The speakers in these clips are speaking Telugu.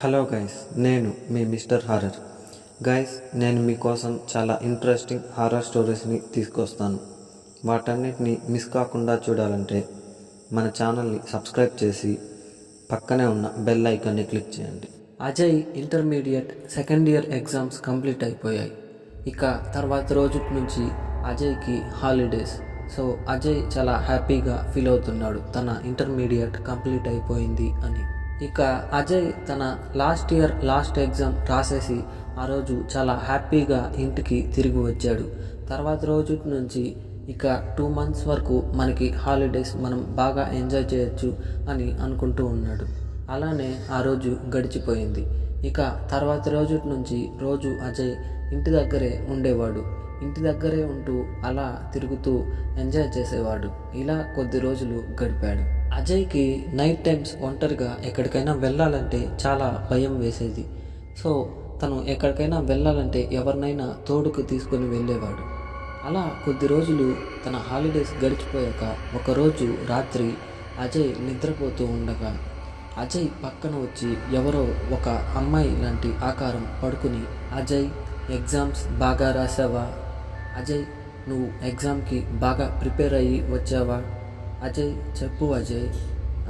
హలో గైస్, నేను మీ మిస్టర్ హారర్. గైస్, నేను మీకోసం చాలా ఇంట్రెస్టింగ్ హారర్ స్టోరీస్ని తీసుకొస్తాను. వాటన్నిటిని మిస్ కాకుండా చూడాలంటే మన ఛానల్ని సబ్స్క్రైబ్ చేసి పక్కనే ఉన్న బెల్ ఐకాన్ని క్లిక్ చేయండి. Ajay intermediate second year exams complete అయిపోయాయి. ఇక తర్వాత రోజు నుంచి అజయ్కి హాలిడేస్. సో అజయ్ చాలా హ్యాపీగా ఫీల్ అవుతున్నాడు తన ఇంటర్మీడియట్ కంప్లీట్ అయిపోయింది అని. ఇక అజయ్ తన లాస్ట్ ఇయర్ లాస్ట్ ఎగ్జామ్ రాసేసి ఆ రోజు చాలా హ్యాపీగా ఇంటికి తిరిగి వచ్చాడు. తర్వాత రోజు నుంచి ఇక 2 months వరకు మనకి హాలిడేస్, మనం బాగా ఎంజాయ్ చేయొచ్చు అని అనుకుంటూ ఉన్నాడు. అలానే ఆ రోజు గడిచిపోయింది. ఇక తర్వాత రోజు నుంచి రోజు అజయ్ ఇంటి దగ్గరే ఉండేవాడు. ఇంటి దగ్గరే ఉంటూ అలా తిరుగుతూ ఎంజాయ్ చేసేవాడు. ఇలా కొద్ది రోజులు గడిపాడు. అజయ్కి నైట్ టైమ్స్ ఒంటరిగా ఎక్కడికైనా వెళ్ళాలంటే చాలా భయం వేసేది. సో తను ఎక్కడికైనా వెళ్ళాలంటే ఎవరినైనా తోడుకు తీసుకొని వెళ్ళేవాడు. అలా కొద్ది రోజులు తన హాలిడేస్ గడిచిపోయాక ఒకరోజు రాత్రి అజయ్ నిద్రపోతూ ఉండగా అజయ్ పక్కన వచ్చి ఎవరో ఒక అమ్మాయి లాంటి ఆకారం పడుకుని, అజయ్ ఎగ్జామ్స్ బాగా రాసావా? అజయ్ నువ్వు ఎగ్జామ్కి బాగా ప్రిపేర్ అయ్యి వచ్చావా? అజయ్ చెప్పు అజయ్,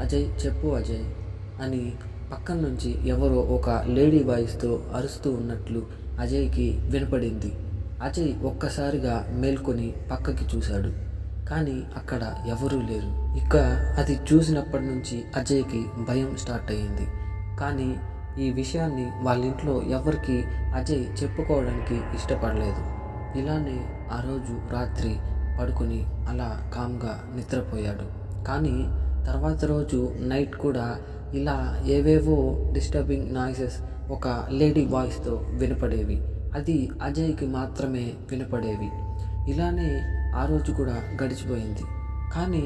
అజయ్ చెప్పు అజయ్ అని పక్కన నుంచి ఎవరో ఒక లేడీ వాయిస్తో అరుస్తూ ఉన్నట్లు అజయ్కి వినపడింది. అజయ్ ఒక్కసారిగా మేల్కొని పక్కకి చూశాడు. కానీ అక్కడ ఎవరూ లేరు. ఇక అది చూసినప్పటి నుంచి అజయ్కి భయం స్టార్ట్ అయ్యింది. కానీ ఈ విషయాన్ని వాళ్ళ ఇంట్లో ఎవరికి అజయ్ చెప్పుకోవడానికి ఇష్టపడలేదు. ఇలానే ఆ రోజు రాత్రి పడుకొని అలా కామ్గా నిద్రపోయాడు. కానీ తర్వాత రోజు నైట్ కూడా ఇలా ఏవేవో డిస్టర్బింగ్ నాయిసెస్ ఒక లేడీ వాయిస్తో వినపడేవి. అది అజయ్కి మాత్రమే వినపడేవి. ఇలానే ఆ రోజు కూడా గడిచిపోయింది. కానీ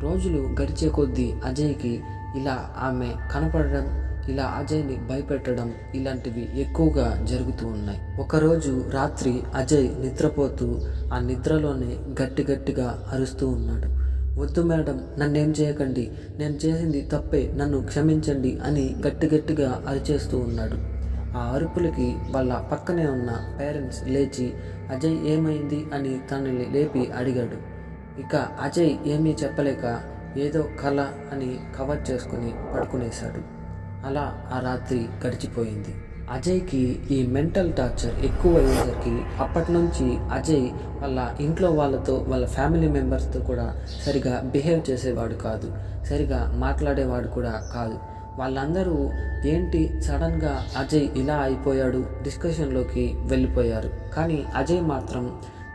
రోజులు గడిచే కొద్దీ అజయ్కి ఇలా ఆమె కనపడడం, ఇలా అజయ్ని భయపెట్టడం ఇలాంటివి ఎక్కువగా జరుగుతూ ఉన్నాయి. ఒకరోజు రాత్రి అజయ్ నిద్రపోతూ ఆ నిద్రలోనే గట్టిగా అరుస్తూ ఉన్నాడు. వద్దు మేడం, నన్నేం చేయకండి, నేను చేసింది తప్పే, నన్ను క్షమించండి అని గట్టిగా అరిచేస్తూ ఉన్నాడు. ఆ అరుపులకి వాళ్ళ పక్కనే ఉన్న పేరెంట్స్ లేచి అజయ్ ఏమైంది అని తనని లేపి అడిగాడు. ఇక అజయ్ ఏమీ చెప్పలేక ఏదో కల అని కవర్ చేసుకుని పడుకునేశాడు. అలా ఆ రాత్రి గడిచిపోయింది. అజయ్కి ఈ మెంటల్ టార్చర్ ఎక్కువ అయ్యేసరికి అప్పటి నుంచి అజయ్ వాళ్ళ ఇంట్లో వాళ్ళతో, వాళ్ళ ఫ్యామిలీ మెంబర్స్తో కూడా సరిగా బిహేవ్ చేసేవాడు కాదు, సరిగా మాట్లాడేవాడు కూడా కాదు. వాళ్ళందరూ ఏంటి సడన్గా అజయ్ ఇలా అయిపోయాడు డిస్కషన్లోకి వెళ్ళిపోయారు. కానీ అజయ్ మాత్రం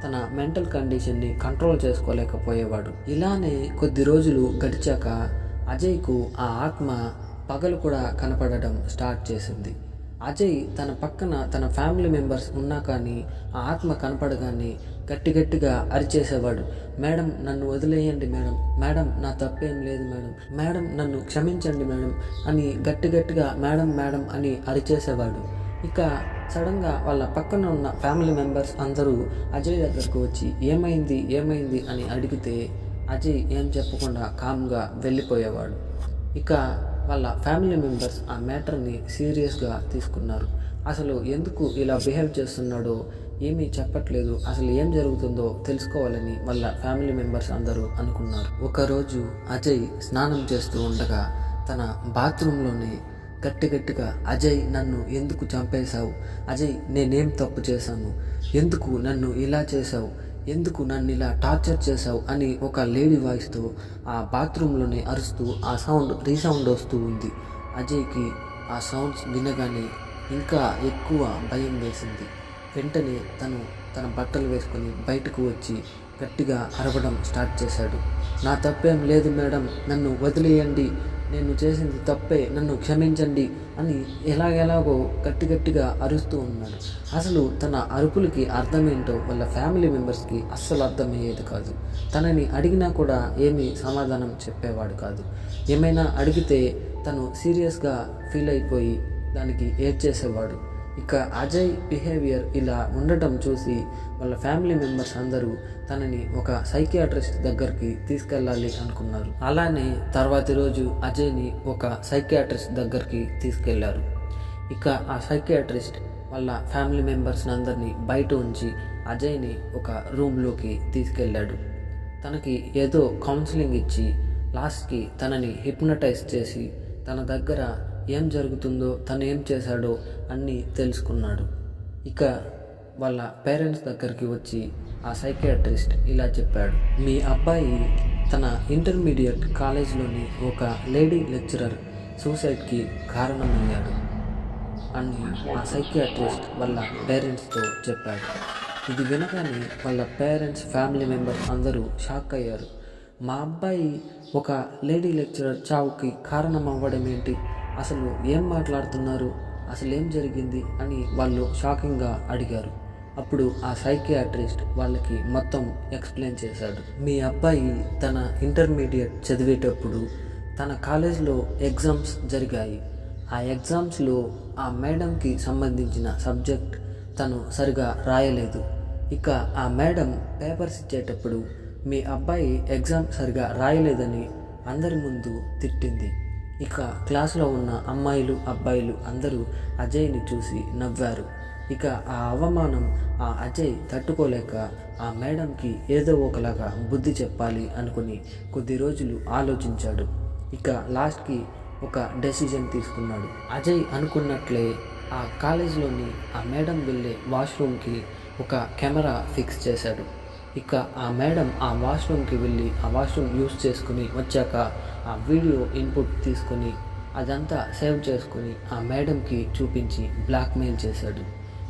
తన మెంటల్ కండిషన్ని కంట్రోల్ చేసుకోలేకపోయేవాడు. ఇలానే కొద్ది రోజులు గడిచాక అజయ్కు ఆ ఆత్మ పగలు కూడా కనపడడం స్టార్ట్ చేసింది. అజయ్ తన పక్కన తన ఫ్యామిలీ మెంబర్స్ ఉన్నా కానీ ఆ ఆత్మ కనపడగానే గట్టిగా అరిచేసేవాడు. మేడం నన్ను వదిలేయండి మేడం, మేడం నా తప్పేం లేదు మేడం, మేడం నన్ను క్షమించండి మేడం అని గట్టిగా మేడం మేడం అని అరిచేసేవాడు. ఇక సడన్గా వాళ్ళ పక్కన ఉన్న ఫ్యామిలీ మెంబర్స్ అందరూ అజయ్ దగ్గరకు వచ్చి ఏమైంది అని అడిగితే అజయ్ ఏం చెప్పకుండా కామ్గా వెళ్ళిపోయేవాడు. ఇక వాళ్ళ ఫ్యామిలీ మెంబర్స్ ఆ మ్యాటర్ని సీరియస్గా తీసుకున్నారు. అసలు ఎందుకు ఇలా బిహేవ్ చేస్తున్నాడో ఏమీ చెప్పట్లేదు, అసలు ఏం జరుగుతుందో తెలుసుకోవాలని వాళ్ళ ఫ్యామిలీ మెంబర్స్ అందరూ అనుకున్నారు. ఒకరోజు అజయ్ స్నానం చేస్తూ ఉండగా తన బాత్రూంలోనే గట్టిగా అజయ్ నన్ను ఎందుకు చంపేశావు, అజయ్ నేనేం తప్పు చేశాను, ఎందుకు నన్ను ఇలా చేశావు, ఎందుకు నన్ను ఇలా టార్చర్ చేశావు అని ఒక లేడీ వాయిస్తో ఆ బాత్రూంలోనే అరుస్తూ ఆ రీసౌండ్ వస్తూ ఉంది. అజయ్కి ఆ సౌండ్స్ వినగానే ఇంకా ఎక్కువ భయం వేసింది. వెంటనే తన బట్టలు వేసుకొని బయటకు వచ్చి గట్టిగా అరవడం స్టార్ట్ చేశాడు. నా తప్పేం లేదు మేడం, నన్ను వదిలేయండి, నేను చేసింది తప్పే, నన్ను క్షమించండి అని ఎలాగో గట్టిగా అరుస్తూ ఉన్నాడు. అసలు తన అరుపులకి అర్థమేంటో వాళ్ళ ఫ్యామిలీ మెంబర్స్కి అస్సలు అర్థమయ్యేది కాదు. తనని అడిగినా కూడా ఏమీ సమాధానం చెప్పేవాడు కాదు. ఏమైనా అడిగితే తను సీరియస్గా ఫీల్ అయిపోయి దానికి ఏడ్చేసేవాడు. ఇక అజయ్ బిహేవియర్ ఇలా ఉండటం చూసి వాళ్ళ ఫ్యామిలీ మెంబర్స్ అందరూ తనని ఒక సైకియాట్రిస్ట్ దగ్గరికి తీసుకెళ్ళాలి అనుకున్నారు. అలానే తర్వాతి రోజు అజయ్ని ఒక సైకియాట్రిస్ట్ దగ్గరికి తీసుకెళ్లారు. ఇక ఆ సైకియాట్రిస్ట్ వాళ్ళ ఫ్యామిలీ మెంబర్స్ని అందరినీ బయట ఉంచి అజయ్ని ఒక రూమ్లోకి తీసుకెళ్ళాడు. తనకి ఏదో కౌన్సిలింగ్ ఇచ్చి లాస్ట్కి తనని హిప్నటైజ్ చేసి తన దగ్గర ఏం జరుగుతుందో తను ఏం చేశాడో అన్నీ తెలుసుకున్నాడు. ఇక వాళ్ళ పేరెంట్స్ దగ్గరికి వచ్చి ఆ సైకియాట్రిస్ట్ ఇలా చెప్పాడు, మీ అబ్బాయి తన ఇంటర్మీడియట్ కాలేజ్లోని ఒక లేడీ లెక్చరర్ సూసైడ్కి కారణమయ్యాడు అని ఆ సైకియాట్రిస్ట్ వాళ్ళ పేరెంట్స్తో చెప్పాడు. ఇది వినగానే వాళ్ళ పేరెంట్స్ ఫ్యామిలీ మెంబర్స్ అందరూ షాక్ అయ్యారు. మా అబ్బాయి ఒక లేడీ లెక్చరర్ చావుకి కారణం అవ్వడం ఏంటి, అసలు ఏం మాట్లాడుతున్నారు, అసలు ఏం జరిగింది అని వాళ్ళు షాకింగ్గా అడిగారు. అప్పుడు ఆ సైకియాట్రిస్ట్ వాళ్ళకి మొత్తం ఎక్స్ప్లెయిన్ చేశాడు. మీ అబ్బాయి తన ఇంటర్మీడియట్ చదివేటప్పుడు తన కాలేజ్లో ఎగ్జామ్స్ జరిగాయి. ఆ ఎగ్జామ్స్లో ఆ మేడంకి సంబంధించిన సబ్జెక్ట్ తను సరిగా రాయలేదు. ఇక ఆ మేడం పేపర్స్ ఇచ్చేటప్పుడు మీ అబ్బాయి ఎగ్జామ్ సరిగా రాయలేదని అందరి ముందు తిట్టింది. ఇక క్లాస్లో ఉన్న అమ్మాయిలు అబ్బాయిలు అందరూ అజయ్ని చూసి నవ్వారు. ఇక ఆ అవమానం ఆ అజయ్ తట్టుకోలేక ఆ మేడంకి ఏదో ఒకలాగా బుద్ధి చెప్పాలి అనుకుని కొద్ది రోజులు ఆలోచించాడు. ఇక లాస్ట్కి ఒక డెసిజన్ తీసుకున్నాడు. అజయ్ అనుకున్నట్లే ఆ కాలేజ్లోని ఆ మేడం వెళ్ళే వాష్రూమ్కి ఒక కెమెరా ఫిక్స్ చేశాడు. ఇక ఆ మేడం ఆ వాష్రూమ్కి వెళ్ళి ఆ వాష్రూమ్ యూస్ చేసుకుని వచ్చాక ఆ వీడియో ఇన్పుట్ తీసుకొని అదంతా సేవ్ చేసుకుని ఆ మేడంకి చూపించి బ్లాక్మెయిల్ చేశాడు.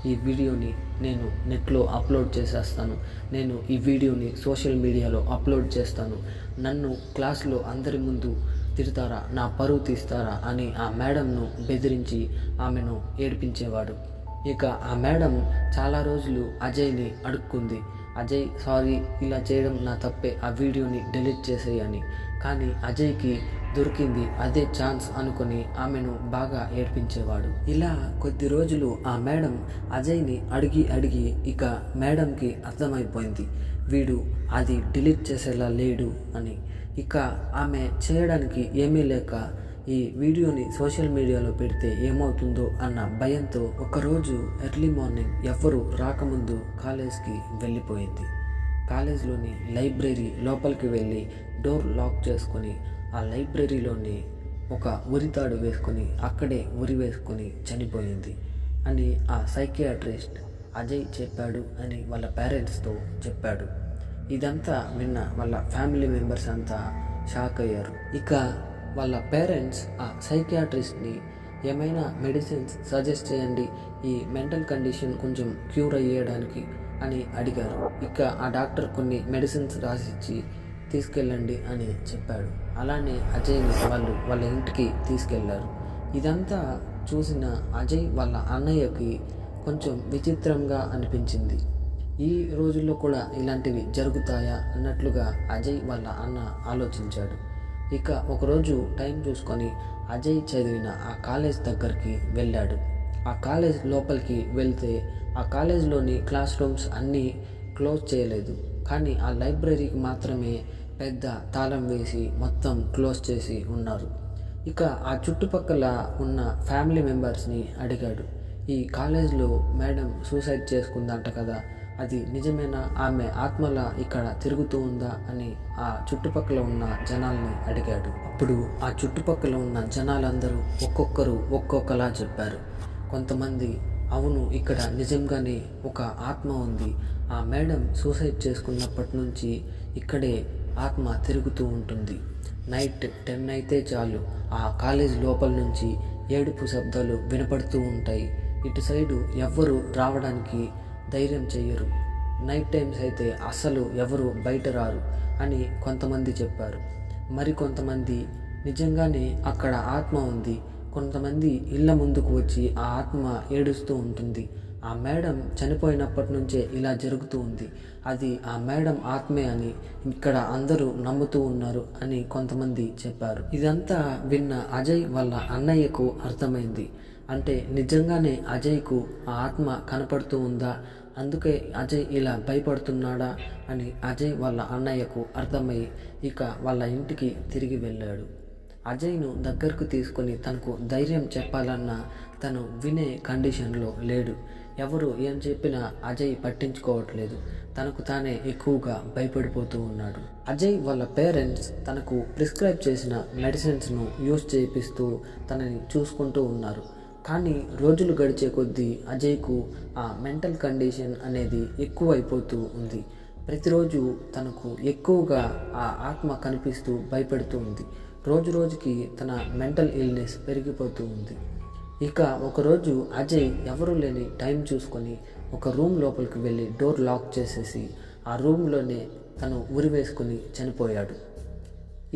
ఈ వీడియోని నేను నెట్లో అప్లోడ్ చేసేస్తాను, నేను ఈ వీడియోని సోషల్ మీడియాలో అప్లోడ్ చేస్తాను, నన్ను క్లాస్లో అందరి ముందు తిడతారా, నా పరువు తీస్తారా అని ఆ మేడంను బెదిరించి ఆమెను ఏడిపించేవాడు. ఇక ఆ మేడం చాలా రోజులు అజయ్ని అడుక్కుంది, అజయ్ సారీ, ఇలా చేయడం నా తప్పే, ఆ వీడియోని డిలీట్ చేసేయని. కానీ అజయ్కి దొరికింది అదే ఛాన్స్ అనుకొని ఆమెను బాగా ఏడ్పించేవాడు. ఇలా కొద్ది రోజులు ఆ మేడం అజయ్ని అడిగి ఇక మేడంకి అర్థమైపోయింది వీడు అది డిలీట్ చేసేలా లేడు అని. ఇక ఆమె చేయడానికి ఏమీ లేక ఈ వీడియోని సోషల్ మీడియాలో పెడితే ఏమవుతుందో అన్న భయంతో ఒకరోజు ఎర్లీ మార్నింగ్ ఎవ్వరూ రాకముందు కాలేజ్కి వెళ్ళిపోయింది. కాలేజ్లోని లైబ్రరీ లోపలికి వెళ్ళి డోర్ లాక్ చేసుకొని ఆ లైబ్రరీలోని ఒక ఉరితాడు వేసుకొని అక్కడే ఉరి వేసుకొని చనిపోయింది అని ఆ సైకియాట్రిస్ట్ అజయ్ చెప్పాడు అని వాళ్ళ పేరెంట్స్తో చెప్పాడు. ఇదంతా విన్న వాళ్ళ ఫ్యామిలీ మెంబర్స్ అంతా షాక్ అయ్యారు. ఇక వాళ్ళ పేరెంట్స్ ఆ సైకియాట్రిస్ట్ని ఏమైనా మెడిసిన్స్ సజెస్ట్ చేయండి, ఈ మెంటల్ కండిషన్ కొంచెం క్యూర్ అయ్యేయడానికి అని అడిగారు. ఇక ఆ డాక్టర్ కొన్ని మెడిసిన్స్ రాసిచ్చి తీసుకెళ్ళండి అని చెప్పాడు. అలానే అజయ్ని వాళ్ళ ఇంటికి తీసుకెళ్లారు. ఇదంతా చూసిన అజయ్ వాళ్ళ అన్నయ్యకి కొంచెం విచిత్రంగా అనిపించింది. ఈ రోజుల్లో కూడా ఇలాంటివి జరుగుతాయా అన్నట్లుగా అజయ్ వాళ్ళ అన్న ఆలోచించాడు. ఇక ఒకరోజు టైం చూసుకొని అజయ్ చదివిన ఆ కాలేజ్ దగ్గరికి వెళ్ళాడు. ఆ కాలేజ్ లోపలికి వెళ్తే ఆ కాలేజ్లోని క్లాస్ రూమ్స్ అన్నీ క్లోజ్ చేయలేదు, కానీ ఆ లైబ్రరీకి మాత్రమే పెద్ద తాళం వేసి మొత్తం క్లోజ్ చేసి ఉన్నారు. ఇక ఆ చుట్టుపక్కల ఉన్న ఫ్యామిలీ మెంబర్స్ని అడిగాడు, ఈ కాలేజ్లో మేడం సూసైడ్ చేసుకుందంట కదా, అది నిజమేనా, ఆమె ఆత్మలా ఇక్కడ తిరుగుతూ ఉందా అని ఆ చుట్టుపక్కల ఉన్న జనాల్ని అడిగాడు. అప్పుడు ఆ చుట్టుపక్కల ఉన్న జనాలందరూ ఒక్కొక్కరు ఒక్కొక్కలా చెప్పారు. కొంతమంది అవును, ఇక్కడ నిజంగానే ఒక ఆత్మ ఉంది, ఆ మేడం సూసైడ్ చేసుకున్నప్పటి నుంచి ఇక్కడే ఆత్మ తిరుగుతూ ఉంటుంది, నైట్ 10 అయితే చాలు ఆ కాలేజ్ లోపల నుంచి ఏడుపు శబ్దాలు వినపడుతూ ఉంటాయి, ఇటు సైడు ఎవ్వరు రావడానికి ధైర్యం చెయ్యరు, నైట్ టైమ్స్ అయితే అస్సలు ఎవరు బయట రారు అని కొంతమంది చెప్పారు. మరి కొంతమంది నిజంగానే అక్కడ ఆత్మ ఉంది, కొంతమంది ఇళ్ళ ముందుకు వచ్చి ఆ ఆత్మ ఏడుస్తూ ఉంటుంది, ఆ మేడం చనిపోయినప్పటి నుంచే ఇలా జరుగుతూ ఉంది, అది ఆ మేడం ఆత్మే అని ఇక్కడ అందరూ నమ్ముతూ ఉన్నారు అని కొంతమంది చెప్పారు. ఇదంతా విన్న అజయ్ వాళ్ళ అన్నయ్యకు అర్థమైంది. అంటే నిజంగానే అజయ్కు ఆ ఆత్మ కనపడుతూ ఉందా, అందుకే అజయ్ ఇలా భయపడుతున్నాడా అని అజయ్ వాళ్ళ అన్నయ్యకు అర్థమై ఇక వాళ్ళ ఇంటికి తిరిగి వెళ్ళాడు. అజయ్ను దగ్గరకు తీసుకొని తనకు ధైర్యం చెప్పాలన్న తను వినే కండిషన్లో లేడు. ఎవరు ఏం చెప్పినా అజయ్ పట్టించుకోవట్లేదు. తనకు తానే ఎక్కువగా భయపడిపోతూ ఉన్నాడు. అజయ్ వాళ్ళ పేరెంట్స్ తనకు ప్రిస్క్రైబ్ చేసిన మెడిసిన్స్ను యూజ్ చేయిస్తూ తనని చూసుకుంటూ ఉన్నారు. కానీ రోజులు గడిచే కొద్దీ అజయ్కు ఆ మెంటల్ కండిషన్ అనేది ఎక్కువైపోతూ ఉంది. ప్రతిరోజు తనకు ఎక్కువగా ఆ ఆత్మ కనిపిస్తూ భయపెడుతూ ఉంది. రోజు రోజుకి తన మెంటల్ ఇల్నెస్ పెరిగిపోతూ ఉంది. ఇక ఒకరోజు అజయ్ ఎవరూ లేని టైం చూసుకొని ఒక రూమ్ లోపలికి వెళ్ళి డోర్ లాక్ చేసేసి ఆ రూమ్లోనే తను ఉరివేసుకుని చనిపోయాడు.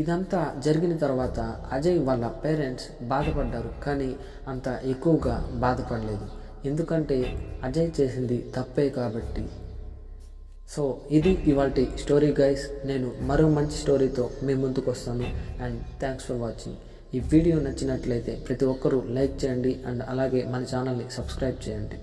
ఇదంతా జరిగిన తర్వాత అజయ్ వాళ్ళ పేరెంట్స్ బాధపడ్డారు, కానీ అంత ఎక్కువగా బాధపడలేదు. ఎందుకంటే అజయ్ చేసింది తప్పే కాబట్టి. సో ఇది ఇవాల్టి స్టోరీ గైస్. నేను మరో మంచి స్టోరీతో మీ ముందుకు వస్తాను. And thanks for watching. ఈ వీడియో నచ్చినట్లయితే ప్రతి ఒక్కరూ లైక్ చేయండి అండ్ అలాగే మన ఛానల్ని సబ్స్క్రైబ్ చేయండి.